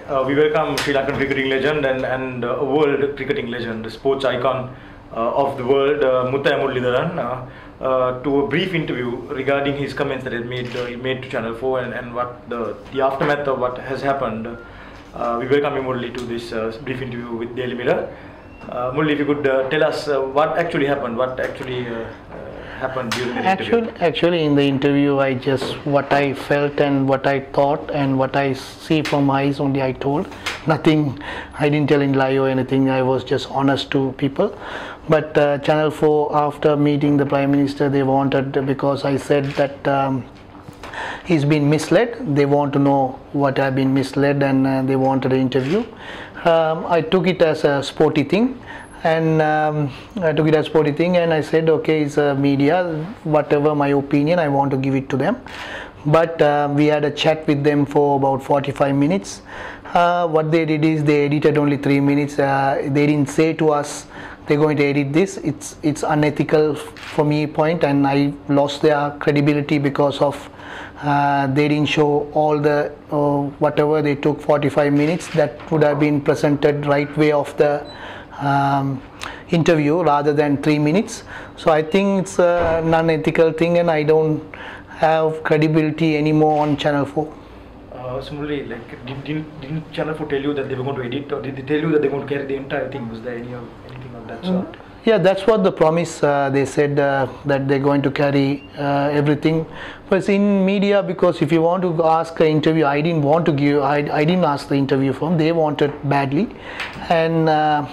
we welcome Sri Lankan cricketing legend and a world cricketing legend, the sports icon of the world, Muttiah Muralitharan, to a brief interview regarding his comments that he made to Channel 4 and what the aftermath of what has happened. We welcome you, Murali, to this brief interview with Daily Mirror. Murali, if you could tell us what actually happened, what actually happened during the interview. Actually, in the interview, I just what I felt and what I thought and what I see from my eyes only I told. Nothing, I didn't tell any lie or anything. I was just honest to people. But Channel 4, after meeting the Prime Minister, they wanted, because I said that he's been misled. They want to know what I've been misled, and they wanted an interview. I took it as a sporty thing. And I said, okay, it's a media, whatever my opinion, I want to give it to them. But we had a chat with them for about 45 minutes. What they did is they edited only 3 minutes. They didn't say to us, they're going to edit this. It's unethical for me point, and I lost their credibility because of they didn't show all the whatever they took 45 minutes that would have been presented right way of the interview rather than 3 minutes. So I think it's a non-ethical thing, and I don't have credibility anymore on Channel 4. Similarly, like didn't Channel 4 tell you that they were going to edit, or did they tell you that they're going to carry the entire thing? Was there anything of that sort? Yeah, that's what the promise. They said that they're going to carry everything. But in media, because if you want to ask an interview, I didn't want to give. I didn't ask the interview from. They wanted badly, and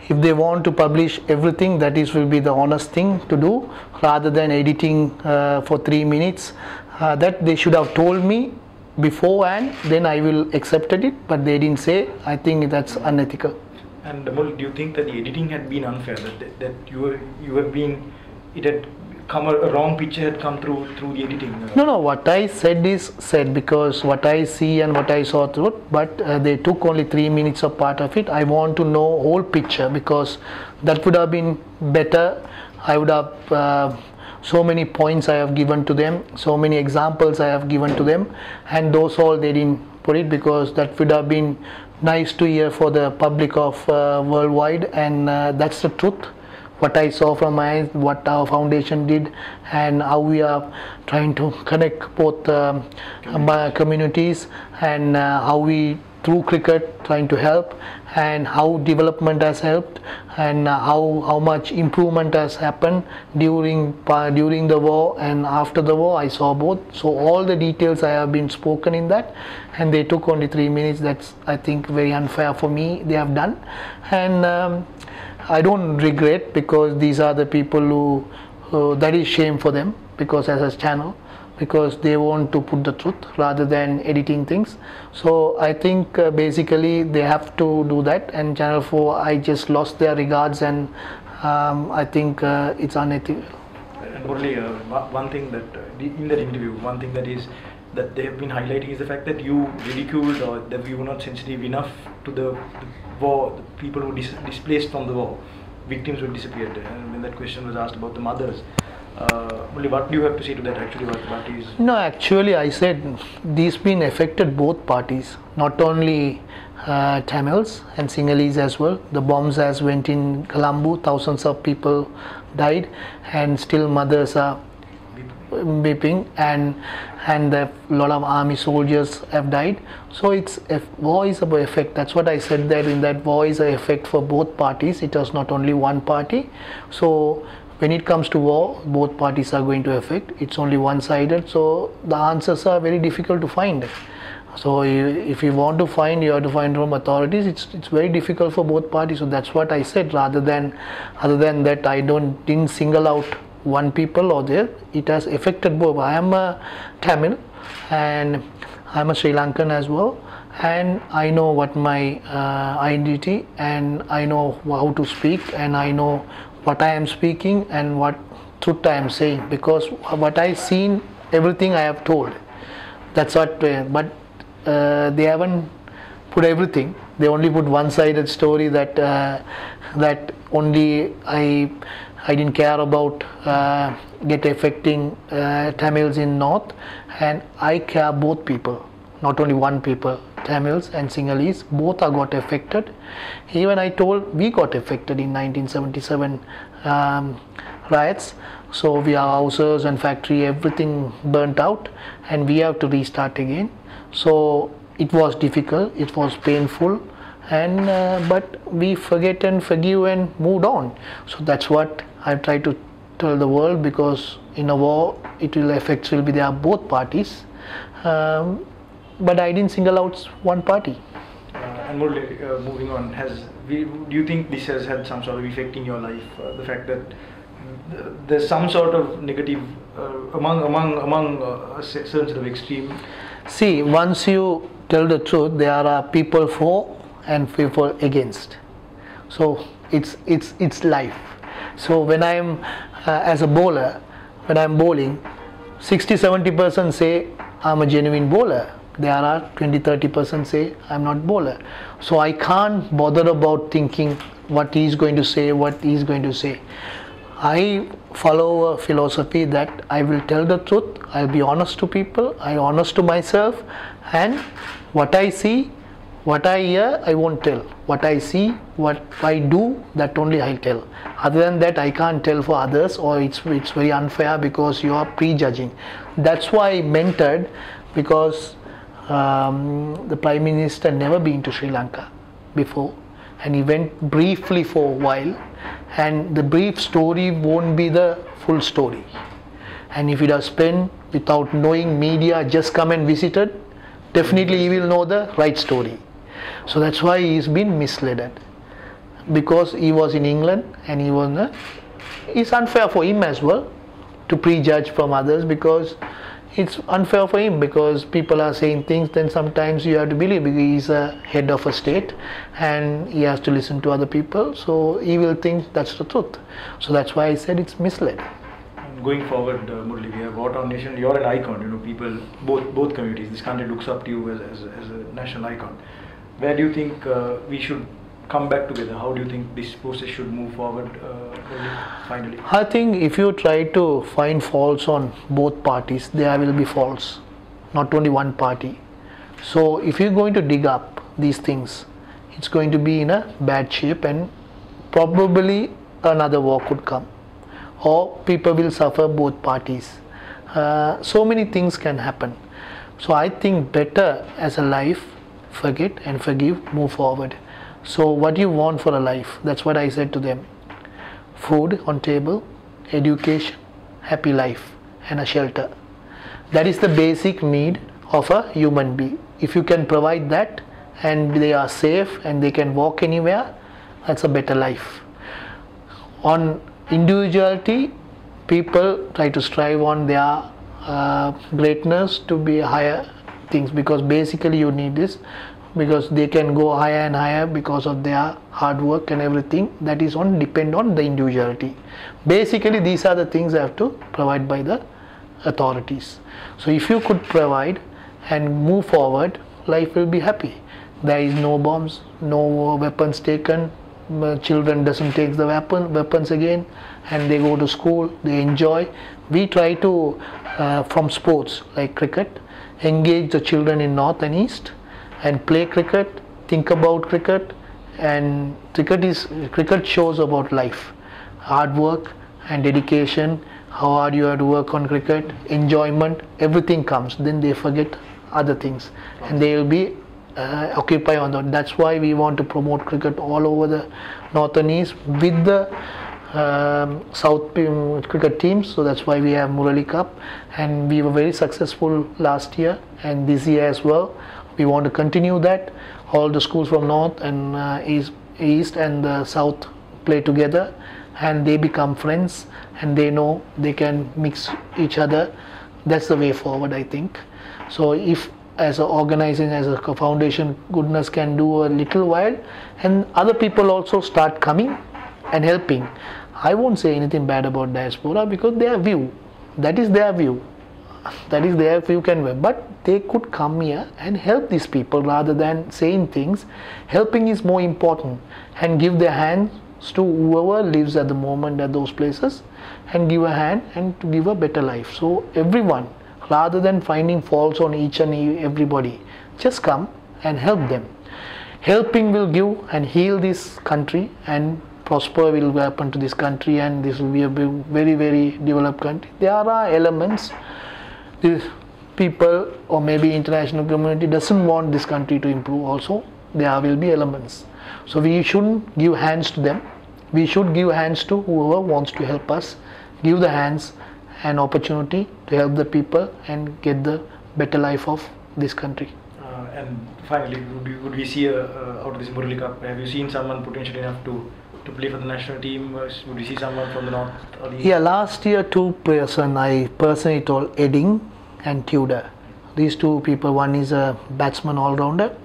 if they want to publish everything, that will be the honest thing to do, rather than editing for 3 minutes. That they should have told me before, and then I will accepted it. But they didn't say. I think that's unethical. And do you think that the editing had been unfair? That you have been, it had come a wrong picture had come through the editing? No. What I said is said, because what I see and what I saw through it. But they took only 3 minutes of part of it. I want to know whole picture, because that would have been better. I would have so many points I have given to them, so many examples I have given to them, and those all they didn't put it, because that would have been nice to hear for the public of worldwide, and that's the truth. What I saw from my eyes, what our foundation did, and how we are trying to connect both communities, and how we through cricket trying to help, and how development has helped, and how much improvement has happened during the war and after the war. I saw both, so all the details I have been spoken in that, and they took only 3 minutes. That's, I think, very unfair for me. They have done, and I don't regret, because these are the people who that is shame for them, because as a channel, because they want to put the truth rather than editing things. So I think basically they have to do that, and Channel 4, I just lost their regards, and I think it's unethical. And Murali, one thing that in that interview, one thing that they have been highlighting is the fact that you ridiculed, or that we were not sensitive enough to the war, the people who displaced from the war, victims who disappeared. And when that question was asked about the mothers, what do you have to say to that? Actually, what is? No, actually, I said these been affected both parties, not only Tamils and Sinhalese as well. The bombs has went in Colombo, thousands of people died, and still mothers are weeping, and a lot of army soldiers have died. So it's war is about effect. That's what I said, that in that war is an effect for both parties. It was not only one party. So when it comes to war, both parties are going to affect. It's only one-sided. So the answers are very difficult to find. So if you want to find, you have to find from authorities. It's very difficult for both parties. So that's what I said. Other than that, I didn't single out one people or there. It has affected both. I am a Tamil, and I'm a Sri Lankan as well, and I know what my identity, and I know how to speak, and I know what I am speaking and what truth I am saying, because what I seen, everything I have told. That's what. But they haven't put everything. They only put one-sided story that that only I didn't care about affecting Tamils in North, and I care both people, not only one people. Tamils and Sinhalese, both are got affected. Even I told we got affected in 1977 riots. So we our houses and factory, everything burnt out, and we have to restart again. So it was difficult, it was painful, and but we forget and forgive and moved on. So that's what I try to tell the world, because in a war it will effects will be there both parties, but I didn't single out one party. And Murali, moving on, do you think this has had some sort of effect in your life? The fact that there's some sort of negative among certain sort of extreme. See, once you tell the truth, there are people for and people against. So it's life. So when I'm as a bowler, when I'm bowling, 60-70% say I'm a genuine bowler. There are 20-30% say I'm not bowler. So I can't bother about thinking what he's going to say, what he's going to say. I follow a philosophy that I will tell the truth, I'll be honest to people, I'm honest to myself, and what I see, what I hear, I won't tell. What I see, what I do, that only I'll tell. Other than that, I can't tell for others, or it's very unfair because you are prejudging. That's why I mentored, because the Prime Minister never been to Sri Lanka before, and he went briefly for a while, and the brief story won't be the full story. And if he does spend without knowing media, just come and visited, definitely he will know the right story. So that's why he's been misled, because he was in England, and it's unfair for him as well to prejudge from others, because it's unfair for him, because people are saying things, then sometimes you have to believe, because he's a head of a state and he has to listen to other people, so he will think that's the truth. So that's why I said it's misled. And going forward, Murali, we have What Our Nation, you're an icon, people, both communities, this country looks up to you as a national icon. Where do you think we should come back together? How do you think this process should move forward finally? I think if you try to find faults on both parties, there will be faults, not only one party. So if you're going to dig up these things, it's going to be in a bad shape, and probably another war could come, or people will suffer, both parties. So many things can happen. So I think better as a life, forget and forgive, move forward. So what you want for a life, that's what I said to them. Food on table, education, happy life, and a shelter. That is the basic need of a human being. If you can provide that, and they are safe and they can walk anywhere, that's a better life. On individuality, people try to strive on their greatness to be higher things, because basically you need this, because they can go higher and higher because of their hard work and everything. That is depend on the individuality. Basically these are the things I have to provide by the authorities. So if you could provide and move forward, life will be happy. There is no bombs, no weapons taken, children doesn't take the weapons again, and they go to school, they enjoy. We try to from sports like cricket, engage the children in north and east and play cricket, think about cricket, and cricket shows about life, hard work and dedication, how hard you have to work on cricket, enjoyment, everything comes. Then they forget other things and they will be occupied on that. That's why we want to promote cricket all over the north and east with the south cricket teams. So that's why we have Murali Cup, and we were very successful last year and this year as well. We want to continue that. All the schools from north and east and the south play together, and they become friends, and they know they can mix each other. That's the way forward, I think. So if as an organization, as a foundation, goodness can do a little while, and other people also start coming and helping. I won't say anything bad about diaspora, because their view, that is their view, that is their view can be, but they could come here and help these people rather than saying things. Helping is more important, and give their hands to whoever lives at the moment at those places, and give a hand and to give a better life. So everyone, rather than finding faults on each and everybody, just come and help them. Helping will give and heal this country, and prosper will happen to this country, and this will be a very, very developed country. There are elements, the people or maybe international community doesn't want this country to improve also. There will be elements. So we shouldn't give hands to them. We should give hands to whoever wants to help us. Give the hands an opportunity to help the people and get the better life of this country. And finally, would we see out of this Murali Cup, have you seen someone potential enough to play for the national team? Would you see someone from the north or the east? Yeah, last year two person I personally told, Edding and Tudor. These two people, one is a batsman all-rounder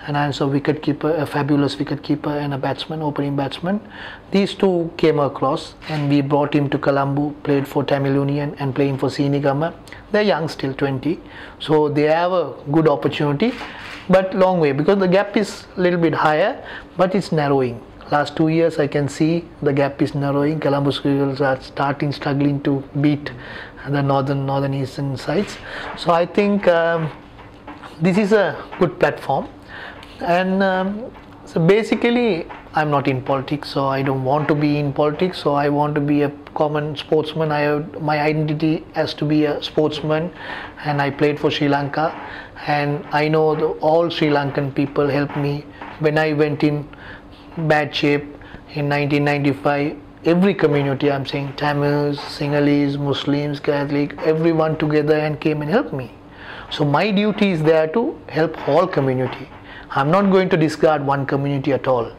and also wicket keeper, a fabulous wicket keeper and a batsman, opening batsman. These two came across and we brought him to Colombo, played for Tamil Union and playing for Sinigama. They're young still, 20, so they have a good opportunity, but long way because the gap is a little bit higher, but it's narrowing. Last 2 years I can see the gap is narrowing. Colombo Eagles are struggling to beat the northern eastern sides. So I think this is a good platform, and so basically I'm not in politics, so I don't want to be in politics, so I want to be a common sportsman. My identity has to be a sportsman, and I played for Sri Lanka, and I know all Sri Lankan people helped me when I went in bad shape in 1995. Every community, I'm saying Tamils, Sinhalese, Muslims, Catholic, everyone together and came and helped me. So my duty is there to help all community. I'm not going to discard one community at all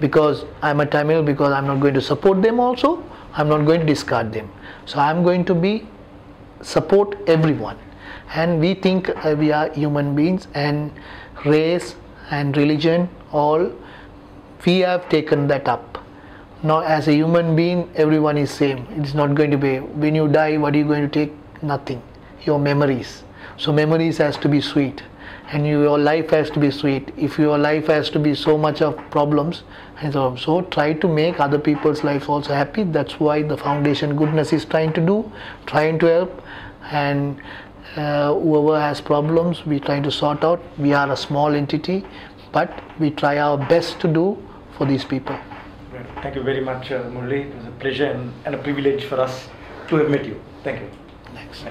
because I'm a Tamil, because I'm not going to support them also. I'm not going to discard them. So I'm going to support everyone. And we think we are human beings, and race and religion, all we have taken that up. Now as a human being, everyone is same. It's not going to be, when you die, what are you going to take? Nothing. Your memories. So memories has to be sweet, and your life has to be sweet. If your life has to be so much of problems, and so try to make other people's lives also happy. That's why the foundation Goodness is trying to help, and whoever has problems, we try to sort out. We are a small entity, but we try our best to do for these people. Thank you very much, Murali. It was a pleasure and a privilege for us to have met you. Thank you. Thanks.